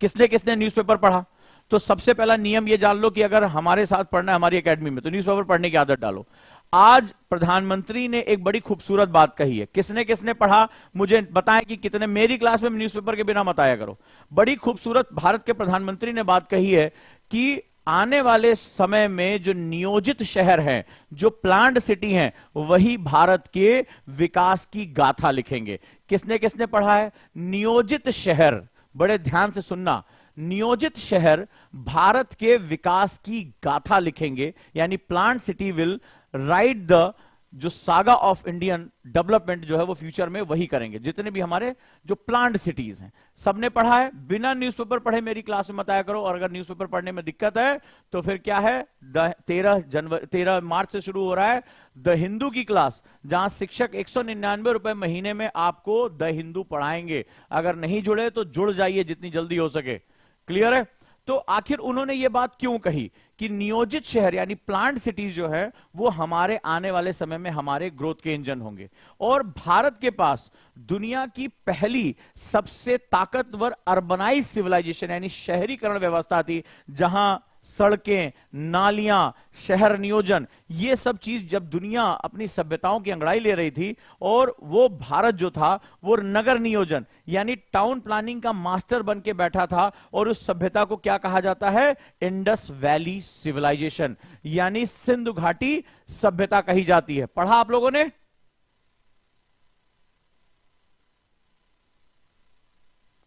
किसने किसने न्यूज़पेपर पढ़ा? तो सबसे पहला नियम ये जान लो कि अगर हमारे साथ पढ़ना है हमारी एकेडमी में, तो न्यूज़पेपर पढ़ने की आदत डालो। आज प्रधानमंत्री ने एक बड़ी खूबसूरत बात कही है, किसने किसने पढ़ा मुझे बताएं कि कितने। मेरी क्लास में न्यूज़पेपर के बिना मत आया करो। बड़ी खूबसूरत भारत के प्रधानमंत्री ने बात कही है कि आने वाले समय में जो नियोजित शहर हैं, जो प्लान्ड सिटी हैं, वही भारत के विकास की गाथा लिखेंगे। किसने किसने पढ़ा है? नियोजित शहर, बड़े ध्यान से सुनना, नियोजित शहर भारत के विकास की गाथा लिखेंगे, यानी planned city will write the जो सागा ऑफ इंडियन डेवलपमेंट जो है वो फ्यूचर में वही करेंगे। जितने भी हमारे जो प्लान्ड सिटीज हैं, सबने पढ़ा है। बिना न्यूज़पेपर पढ़े मेरी क्लास में मत आया करो, और अगर न्यूज़पेपर पढ़ने में दिक्कत है तो फिर क्या है, 13 मार्च से शुरू हो रहा है द हिंदू की क्लास, जहां शिक्षक 199 रुपए महीने में आपको द हिंदू पढ़ाएंगे। अगर नहीं जुड़े तो जुड़ जाइए जितनी जल्दी हो सके। क्लियर है? तो आखिर उन्होंने ये बात क्यों कही कि नियोजित शहर यानी प्लान्ड सिटीज जो है वो हमारे आने वाले समय में हमारे ग्रोथ के इंजन होंगे। और भारत के पास दुनिया की पहली सबसे ताकतवर अर्बनाइज सिविलाइजेशन यानी शहरीकरण व्यवस्था थी, जहां सड़कें, नालियां, शहर नियोजन, ये सब चीज जब दुनिया अपनी सभ्यताओं की अंगड़ाई ले रही थी, और वो भारत जो था वो नगर नियोजन यानी टाउन प्लानिंग का मास्टर बन के बैठा था। और उस सभ्यता को क्या कहा जाता है? इंडस वैली सिविलाइजेशन यानी सिंधु घाटी सभ्यता कही जाती है। पढ़ा आप लोगों ने?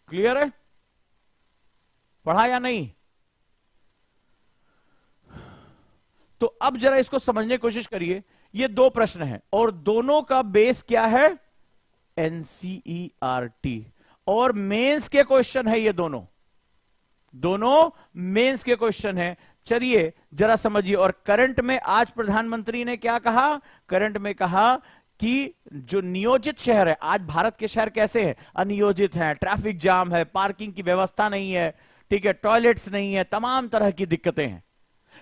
क्लियर है? पढ़ा या नहीं? तो अब जरा इसको समझने की कोशिश करिए। ये 2 प्रश्न हैं और दोनों का बेस क्या है? एनसीईआरटी और मेंस के क्वेश्चन है। ये दोनों मेंस के क्वेश्चन हैं। चलिए जरा समझिए। और करंट में आज प्रधानमंत्री ने क्या कहा? करंट में कहा कि जो नियोजित शहर है, आज भारत के शहर कैसे हैं? अनियोजित हैं, ट्रैफिक जाम है, पार्किंग की व्यवस्था नहीं है, ठीक है, टॉयलेट्स नहीं है, तमाम तरह की दिक्कतें हैं।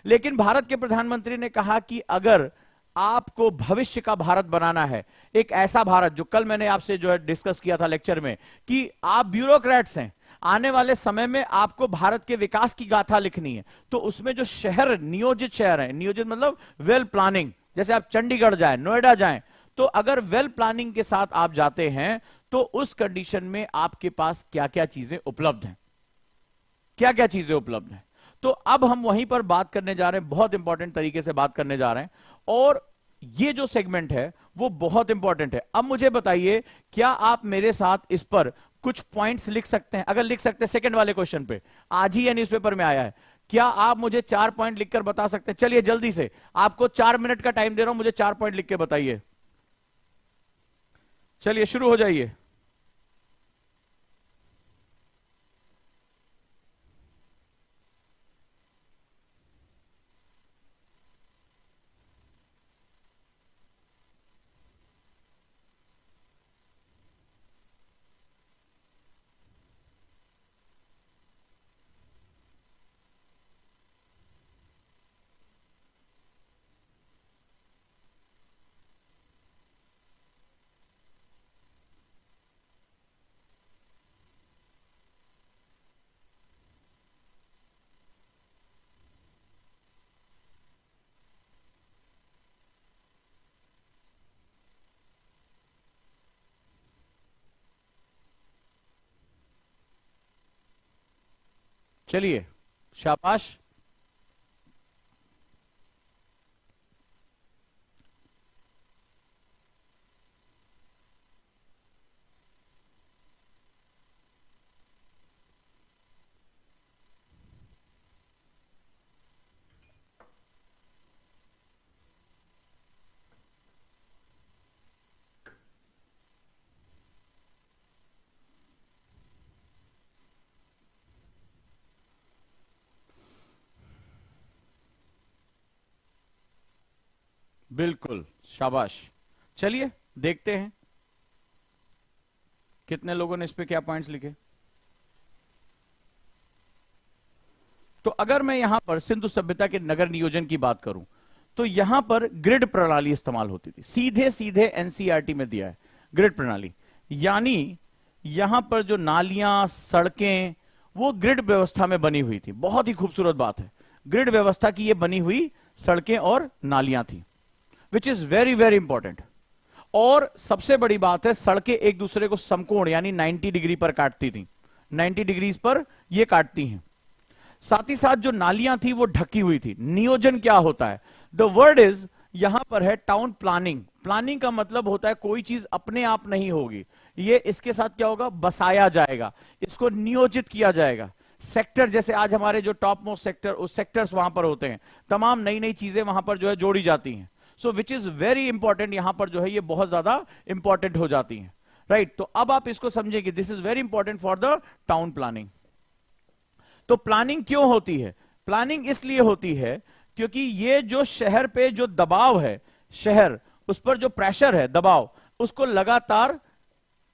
लेकिन भारत के प्रधानमंत्री ने कहा कि अगर आपको भविष्य का भारत बनाना है, एक ऐसा भारत, जो कल मैंने आपसे जो है डिस्कस किया था लेक्चर में, कि आप ब्यूरोक्रेट्स हैं, आने वाले समय में आपको भारत के विकास की गाथा लिखनी है, तो उसमें जो शहर नियोजित शहर है, नियोजित मतलब वेल प्लानिंग, जैसे आप चंडीगढ़ जाएं, नोएडा जाएं, तो अगर वेल प्लानिंग के साथ आप जाते हैं तो उस कंडीशन में आपके पास क्या क्या चीजें उपलब्ध हैं, क्या क्या चीजें उपलब्ध हैं। तो अब हम वहीं पर बात करने जा रहे हैं, बहुत इंपॉर्टेंट तरीके से बात करने जा रहे हैं, और ये जो सेगमेंट है वो बहुत इंपॉर्टेंट है। अब मुझे बताइए, क्या आप मेरे साथ इस पर कुछ पॉइंट्स लिख सकते हैं? अगर लिख सकते हैं, सेकंड वाले क्वेश्चन पे, आज ही न्यूज़पेपर में आया है, क्या आप मुझे 4 पॉइंट लिखकर बता सकते हैं? चलिए जल्दी से, आपको 4 मिनट का टाइम दे रहा हूं, मुझे 4 पॉइंट लिख के बताइए। चलिए शुरू हो जाइए। चलिए, शाबाश। बिल्कुल, शाबाश। चलिए देखते हैं कितने लोगों ने इस पे क्या पॉइंट्स लिखे। तो अगर मैं यहां पर सिंधु सभ्यता के नगर नियोजन की बात करूं, तो यहां पर ग्रिड प्रणाली इस्तेमाल होती थी, सीधे सीधे एनसीईआरटी में दिया है ग्रिड प्रणाली, यानी यहां पर जो नालियां, सड़कें, वो ग्रिड व्यवस्था में बनी हुई थी। बहुत ही खूबसूरत बात है, ग्रिड व्यवस्था की ये बनी हुई सड़कें और नालियां थी, which is very very important. और सबसे बड़ी बात है, सड़कें एक दूसरे को समकोण यानी 90 डिग्री पर काटती थी, 90 डिग्रीज पर ये काटती हैं। साथ ही साथ जो नालियां थी वो ढकी हुई थी। नियोजन क्या होता है? द वर्ड इज, यहां पर है टाउन प्लानिंग। प्लानिंग का मतलब होता है कोई चीज अपने आप नहीं होगी, ये इसके साथ क्या होगा, बसाया जाएगा, इसको नियोजित किया जाएगा। सेक्टर, जैसे आज हमारे जो टॉप मोस्ट सेक्टर, उस सेक्टर्स वहां पर होते हैं, तमाम नई नई चीजें वहां पर जो है जोड़ी जाती हैं। सो विच इज वेरी इंपॉर्टेंट, यहां पर जो है ये बहुत ज्यादा इंपॉर्टेंट हो जाती हैं, राइट। तो अब आप इसको समझेंगे, this is very important for the town planning. तो प्लानिंग क्यों होती है? प्लानिंग इसलिए होती है क्योंकि ये जो शहर पे जो दबाव है, शहर उस पर जो प्रेशर है, दबाव, उसको लगातार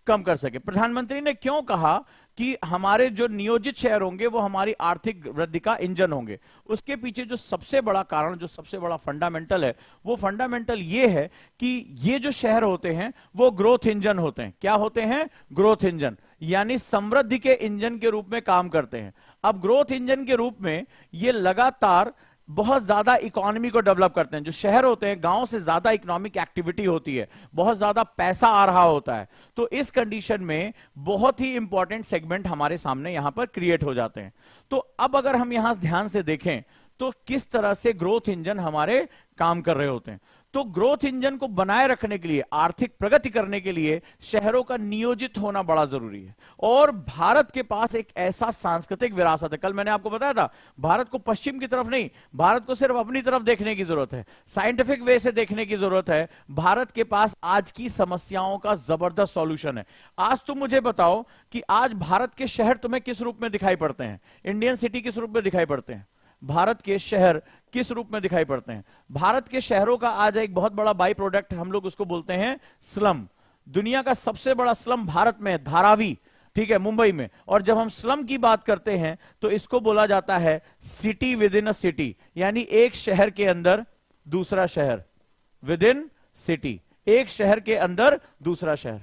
कम कर सके। प्रधानमंत्री ने क्यों कहा कि हमारे जो नियोजित शहर होंगे वो हमारी आर्थिक वृद्धि का इंजन होंगे? उसके पीछे जो सबसे बड़ा कारण, जो सबसे बड़ा फंडामेंटल है, वो फंडामेंटल ये है कि ये जो शहर होते हैं वो ग्रोथ इंजन होते हैं। क्या होते हैं? ग्रोथ इंजन, यानी समृद्धि के इंजन के रूप में काम करते हैं। अब ग्रोथ इंजन के रूप में ये लगातार बहुत ज्यादा इकोनॉमी को डेवलप करते हैं। जो शहर होते हैं, गांव से ज्यादा इकोनॉमिक एक्टिविटी होती है, बहुत ज्यादा पैसा आ रहा होता है। तो इस कंडीशन में बहुत ही इंपॉर्टेंट सेगमेंट हमारे सामने यहां पर क्रिएट हो जाते हैं। तो अब अगर हम यहां ध्यान से देखें तो किस तरह से ग्रोथ इंजन हमारे काम कर रहे होते हैं। तो ग्रोथ इंजन को बनाए रखने के लिए, आर्थिक प्रगति करने के लिए शहरों का नियोजित होना बड़ा जरूरी है। और भारत के पास एक ऐसा सांस्कृतिक विरासत है, कल मैंने आपको बताया था, भारत को पश्चिम की तरफ नहीं, भारत को सिर्फ अपनी तरफ देखने की जरूरत है, साइंटिफिक वे से देखने की जरूरत है। भारत के पास आज की समस्याओं का जबरदस्त सॉल्यूशन है। आज तुम मुझे बताओ कि आज भारत के शहर तुम्हें किस रूप में दिखाई पड़ते हैं? इंडियन सिटी किस रूप में दिखाई पड़ते हैं? भारत के शहर किस रूप में दिखाई पड़ते हैं? भारत के शहरों का आज एक बहुत बड़ा बाई प्रोडक्ट हम लोग उसको बोलते हैं स्लम। दुनिया का सबसे बड़ा स्लम भारत में है, धारावी, ठीक है, मुंबई में। और जब हम स्लम की बात करते हैं तो इसको बोला जाता है city with in a city, यानी एक शहर के अंदर दूसरा शहर, विद इन सिटी, एक शहर के अंदर दूसरा शहर।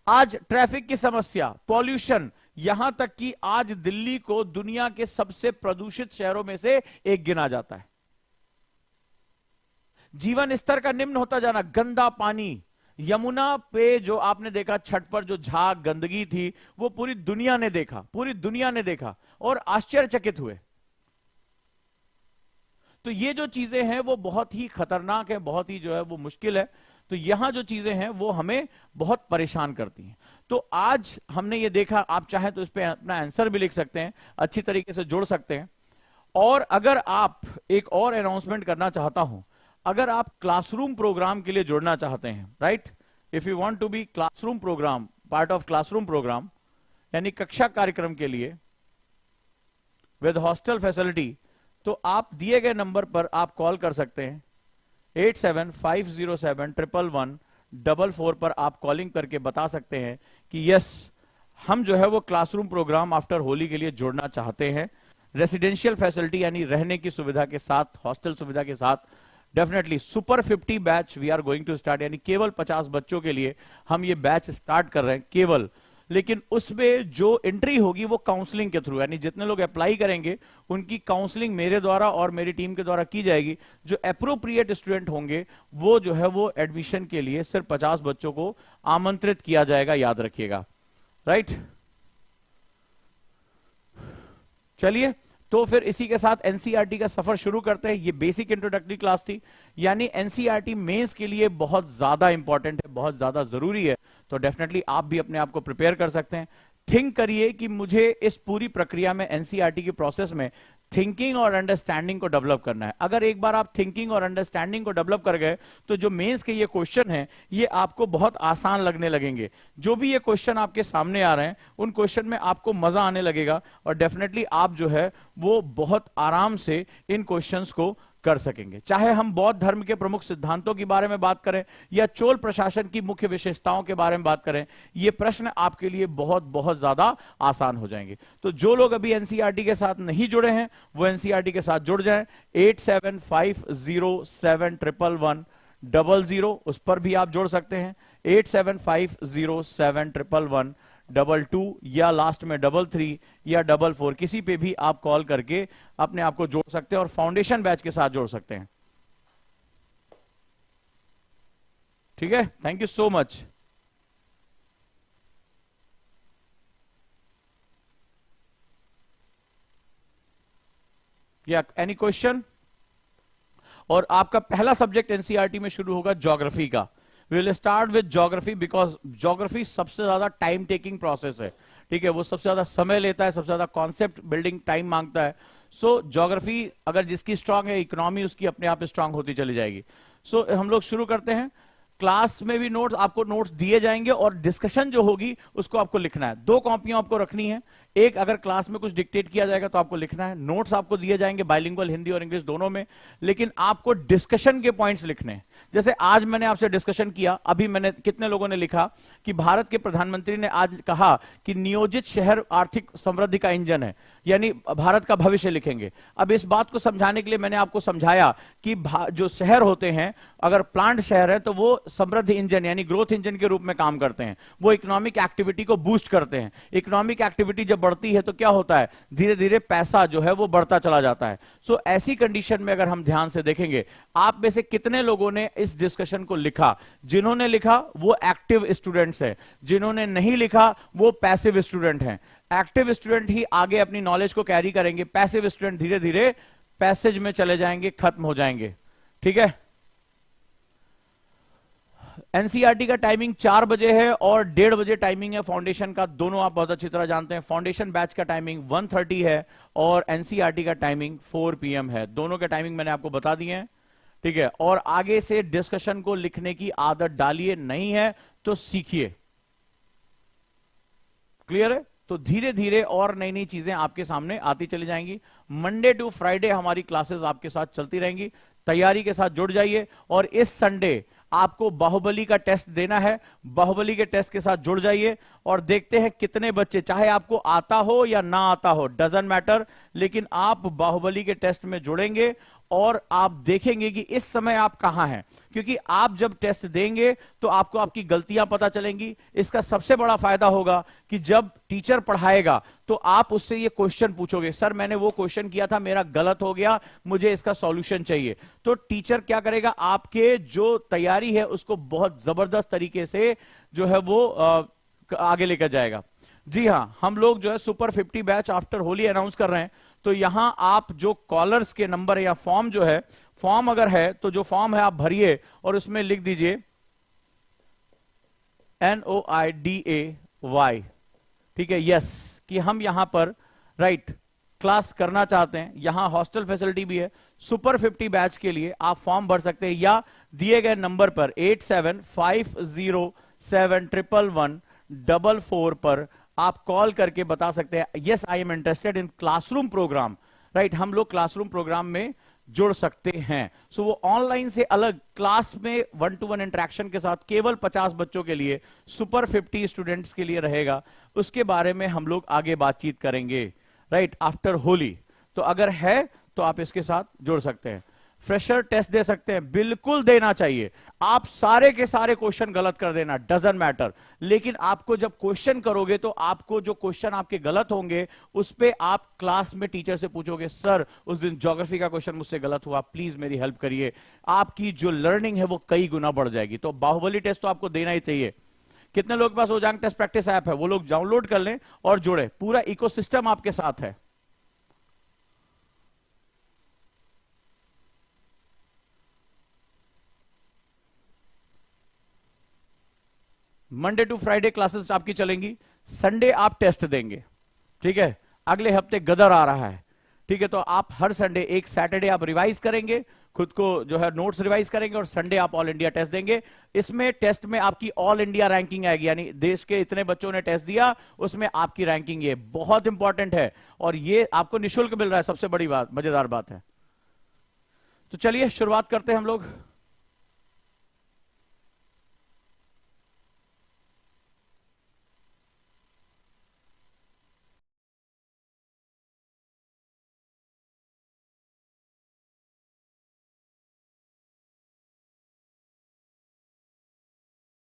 आज ट्रैफिक की समस्या, पॉल्यूशन, यहां तक कि आज दिल्ली को दुनिया के सबसे प्रदूषित शहरों में से एक गिना जाता है। जीवन स्तर का निम्न होता जाना, गंदा पानी, यमुना पे जो आपने देखा छठ पर जो झाग गंदगी थी वो पूरी दुनिया ने देखा, पूरी दुनिया ने देखा और आश्चर्यचकित हुए। तो ये जो चीजें हैं वो बहुत ही खतरनाक है, बहुत ही जो है वो मुश्किल है। तो यहां जो चीजें हैं वो हमें बहुत परेशान करती हैं। तो आज हमने ये देखा, आप चाहें तो इस पे अपना आंसर भी लिख सकते हैं, अच्छी तरीके से जोड़ सकते हैं। और अगर आप, एक और अनाउंसमेंट करना चाहता हूं, अगर आप क्लासरूम प्रोग्राम के लिए जुड़ना चाहते हैं, right, if you want to be classroom programme, part of classroom programme, यानी कक्षा कार्यक्रम के लिए विद हॉस्टल फैसिलिटी, तो आप दिए गए नंबर पर आप कॉल कर सकते हैं 8750711144 पर आप कॉलिंग करके बता सकते हैं कि यस, हम जो है वो क्लासरूम प्रोग्राम आफ्टर होली के लिए जोड़ना चाहते हैं, रेसिडेंशियल फैसिलिटी यानी रहने की सुविधा के साथ, हॉस्टल सुविधा के साथ। Definitely super 50 batch we are going to start, यानी केवल 50 बच्चों के लिए हम ये बैच स्टार्ट कर रहे हैं केवल। लेकिन उसमें जो एंट्री होगी वो काउंसलिंग के थ्रू, यानी जितने लोग अप्लाई करेंगे उनकी काउंसलिंग मेरे द्वारा और मेरी टीम के द्वारा की जाएगी। जो अप्रोप्रिएट स्टूडेंट होंगे वो जो है वो एडमिशन के लिए सिर्फ 50 बच्चों को आमंत्रित किया जाएगा, याद रखिएगा, राइट। चलिए, तो फिर इसी के साथ एनसीईआरटी का सफर शुरू करते हैं। ये बेसिक इंट्रोडक्टरी क्लास थी, यानी एनसीईआरटी मेंस के लिए बहुत ज्यादा इंपॉर्टेंट है, बहुत ज्यादा जरूरी है। तो डेफिनेटली आप भी अपने आप को प्रिपेयर कर सकते हैं। थिंक करिए कि मुझे इस पूरी प्रक्रिया में, एनसीईआरटी की प्रोसेस में थिंकिंग और अंडरस्टैंडिंग को डेवलप करना है। अगर एक बार आप थिंकिंग और अंडरस्टैंडिंग को डेवलप कर गए तो जो मेंस के ये क्वेश्चन हैं ये आपको बहुत आसान लगने लगेंगे। जो भी ये क्वेश्चन आपके सामने आ रहे हैं उन क्वेश्चन में आपको मजा आने लगेगा और डेफिनेटली आप जो है वो बहुत आराम से इन क्वेश्चंस को कर सकेंगे। चाहे हम बौद्ध धर्म के प्रमुख सिद्धांतों के बारे में बात करें या चोल प्रशासन की मुख्य विशेषताओं के बारे में बात करें, ये प्रश्न आपके लिए बहुत बहुत ज्यादा आसान हो जाएंगे। तो जो लोग अभी एनसीईआरटी के साथ नहीं जुड़े हैं वो एनसीईआरटी के साथ जुड़ जाएं। 8750711100 उस पर भी आप जुड़ सकते हैं। 8750711122 या लास्ट में 33 या 44 किसी पे भी आप कॉल करके अपने आप को जोड़ सकते हैं और फाउंडेशन बैच के साथ जोड़ सकते हैं। ठीक है, थैंक यू सो मच। या एनी क्वेश्चन? और आपका पहला सब्जेक्ट एनसीईआरटी में शुरू होगा ज्योग्राफी का। We will start with geography because geography सबसे ज्यादा टाइम टेकिंग प्रोसेस है, ठीक है, वो सबसे ज्यादा समय लेता है, सबसे ज्यादा कॉन्सेप्ट बिल्डिंग टाइम मांगता है। सो ज्योग्राफी अगर जिसकी स्ट्रांग है, इकोनॉमी उसकी अपने आप स्ट्रांग होती चली जाएगी। सो हम लोग शुरू करते हैं। क्लास में भी नोट्स, आपको नोट्स दिए जाएंगे और डिस्कशन जो होगी उसको आपको लिखना है। 2 कॉपियां आपको रखनी है, एक अगर क्लास में कुछ डिक्टेट किया जाएगा तो आपको लिखना है। नोट्स आपको दिए जाएंगे बाइलिंगुअल हिंदी और इंग्लिश दोनों में, लेकिन आपको डिस्कशन के पॉइंट्स लिखने हैं। जैसे आज मैंने आपसे डिस्कशन किया, अभी मैंने, कितने लोगों ने लिखा कि भारत के प्रधानमंत्री ने आज कहा कि नियोजित शहर आर्थिक समृद्धि का इंजन है, यानी भारत का भविष्य लिखेंगे। अब इस बात को समझाने के लिए मैंने आपको समझाया कि जो शहर होते हैं, अगर प्लांट शहर है तो वो समृद्धि इंजन यानी ग्रोथ इंजन के रूप में काम करते हैं। वो इकोनॉमिक एक्टिविटी को बूस्ट करते हैं। इकोनॉमिक एक्टिविटी जब बढ़ती है तो क्या होता है, धीरे धीरे पैसा जो है वो बढ़ता चला जाता है। सो ऐसी कंडीशन में अगर हम ध्यान से देखेंगे, आप में से कितने लोगों ने इस डिस्कशन को लिखा? जिन्होंने लिखा वो एक्टिव स्टूडेंट्स हैं, जिन्होंने नहीं लिखा वो पैसिव स्टूडेंट हैं। एक्टिव स्टूडेंट ही आगे अपनी नॉलेज को कैरी करेंगे, पैसिव स्टूडेंट धीरे धीरे पैसेज में चले जाएंगे, खत्म हो जाएंगे। ठीक है, एनसीईआरटी का टाइमिंग 4 बजे है और 1:30 बजे टाइमिंग है फाउंडेशन का, दोनों आप बहुत अच्छी तरह जानते हैं। फाउंडेशन बैच का टाइमिंग 1:30 है और एनसीईआरटी का टाइमिंग 4 PM है। दोनों के टाइमिंग मैंने आपको बता दिए हैं, ठीक है। और आगे से डिस्कशन को लिखने की आदत डालिए, नहीं है तो सीखिए। क्लियर है? तो धीरे धीरे और नई नई चीजें आपके सामने आती चली जाएंगी। मंडे टू फ्राइडे हमारी क्लासेस आपके साथ चलती रहेंगी। तैयारी के साथ जुड़ जाइए। और इस संडे आपको बाहुबली का टेस्ट देना है। बाहुबली के टेस्ट के साथ जुड़ जाइए और देखते हैं कितने बच्चे, चाहे आपको आता हो या ना आता हो, डजंट मैटर, लेकिन आप बाहुबली के टेस्ट में जुड़ेंगे और आप देखेंगे कि इस समय आप कहां हैं। क्योंकि आप जब टेस्ट देंगे तो आपको आपकी गलतियां पता चलेंगी। इसका सबसे बड़ा फायदा होगा कि जब टीचर पढ़ाएगा तो आप उससे ये क्वेश्चन पूछोगे, सर मैंने वो क्वेश्चन किया था, मेरा गलत हो गया, मुझे इसका सॉल्यूशन चाहिए। तो टीचर क्या करेगा, आपके जो तैयारी है उसको बहुत जबरदस्त तरीके से जो है वो आगे लेकर जाएगा। जी हां, हम लोग जो है super 50 batch after Holi announce कर रहे हैं। तो यहां आप जो कॉलर्स के नंबर या फॉर्म जो है, फॉर्म अगर है तो जो फॉर्म है आप भरिए और उसमें लिख दीजिए NOIDAY, ठीक है, यस, कि हम यहां पर राइट क्लास करना चाहते हैं। यहां हॉस्टल फैसिलिटी भी है। सुपर 50 बैच के लिए आप फॉर्म भर सकते हैं या दिए गए नंबर पर 8750711144 पर आप कॉल करके बता सकते हैं, yes I am interested in classroom programme. Right, हम लोग क्लासरूम प्रोग्राम में जुड़ सकते हैं। सो वो ऑनलाइन से अलग, क्लास में 1-to-1 इंटरेक्शन के साथ केवल 50 बच्चों के लिए, सुपर 50 स्टूडेंट्स के लिए रहेगा। उसके बारे में हम लोग आगे बातचीत करेंगे राइट आफ्टर होली। तो अगर है तो आप इसके साथ जुड़ सकते हैं। फ्रेशर टेस्ट दे सकते हैं, बिल्कुल देना चाहिए। आप सारे के सारे क्वेश्चन गलत कर देना, डजंट मैटर, लेकिन आपको जब क्वेश्चन करोगे तो आपको जो क्वेश्चन आपके गलत होंगे उस पे आप क्लास में टीचर से पूछोगे, सर उस दिन ज्योग्राफी का क्वेश्चन मुझसे गलत हुआ, प्लीज मेरी हेल्प करिए। आपकी जो लर्निंग है वो कई गुना बढ़ जाएगी। तो बाहुबली टेस्ट तो आपको देना ही चाहिए। कितने लोग के पास ओजांग टेस्ट प्रैक्टिस ऐप है, वो लोग डाउनलोड कर लें और जुड़े। पूरा इकोसिस्टम आपके साथ है। मंडे टू फ्राइडे क्लासेस आपकी चलेंगी, संडे आप टेस्ट देंगे, ठीक है। अगले हफ्ते गदर आ रहा है, ठीक है। तो आप हर संडे, एक सैटरडे आप रिवाइज करेंगे, खुद को जो है नोट्स रिवाइज करेंगे, और संडे आप ऑल इंडिया टेस्ट देंगे। इसमें टेस्ट में आपकी ऑल इंडिया रैंकिंग आएगी, यानी देश के इतने बच्चों ने टेस्ट दिया उसमें आपकी रैंकिंग, ये बहुत इंपॉर्टेंट है और ये आपको निःशुल्क मिल रहा है। सबसे बड़ी बात, मजेदार बात है। तो चलिए शुरुआत करते हैं हम लोग।